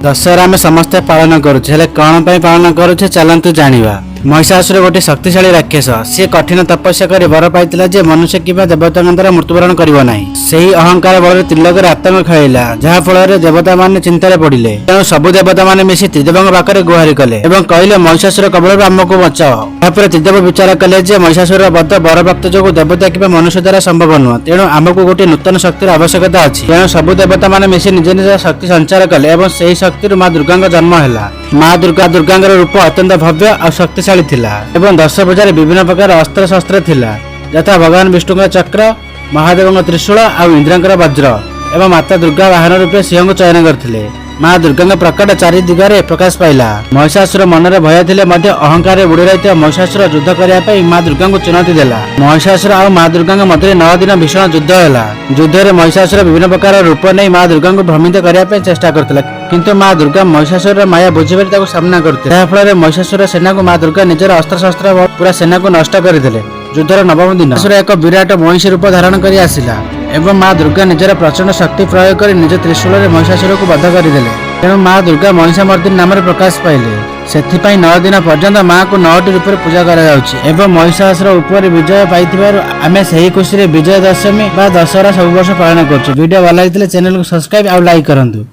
दशहरा आम समस्ते पालन करुचे कौन पालन करुचे चलतु जाना। महिषासुर गोटे शक्तिशाली राक्षस सी कठिन तपस्या कर वर पाइला जे मनुष्य कि देवता द्वारा मृत्युवरण करना सही अहंकार बल त्रिलोक आतंक खेला जहाँ फल देवता मान चिंतार पड़े तेणु सबु देवता मान मिसी त्रिदेव पाखे गुहारि कले और कहले महिषासुर कबल आमको बचाओ। यापर त्रिदेव विचार कले महिषासुर बध बरप्राप्त जो देवता कि मनुष्य द्वारा संभव नुह तेणु आमको गोटे नूतन शक्तिर आवश्यकता अच्छी तेणु सबु देवता मान मिसी निज निज शक्ति संचार कले और से शक्ति माँ दुर्गा जन्म है। माँ दुर्गा रूप अत्यंत भव्य और शक्तिशाली थिला एवं 10 भुजारे विभिन्न प्रकार अस्त्र शस्त्र थिला यथा भगवान विष्णु चक्र महादेव त्रिशूल और इंद्र वज्र एवं माता दुर्गा वाहन रूपे सिंह को चयन करथिले। माँ दुर्गा प्रकट चारि दिगरे प्रकाश पाइला। महिषासुर मनरे भय थिले मध्य अहंकार बुड़ी रही महिषासुर युद्ध करने माँ दुर्गा को चुनौती देला। महिषासुर और माँ दुर्गा मध्य 9 दिन भीषण युद्ध है। युद्ध में महिषासुर विभिन्न प्रकार रूप नहीं माँ दुर्गा को भ्रमित करने चेष्टा करथिला किंतु माँ दुर्गा महिषासुर माया बुझीपारी सामना करते जहाँफल महिषासुर सेना को माँ दुर्गा निजर अस्त्र शस्त्र पूरा सेना को नष्ट करते। युद्धर 9म दिन महिषासुर एक विराट महिषी रूप धारण कर आसिला एवं माँ दुर्गा निजर प्रचंड शक्ति प्रयोग कर निज त्रिशूल महिषासुर को बध करदे तेणु माँ दुर्गा महिषामर्दिनी नाम प्रकाश पाइले। से 9 दिन पर्यंत माँ को 9टी रूप पूजा कर महिषासुर उपर विजय पाई आम से खुशी विजय दशमी दशहरा सब वर्ष पालन कर। वीडियो भल लगी चैनल को सब्सक्राइब और लाइक करंतु।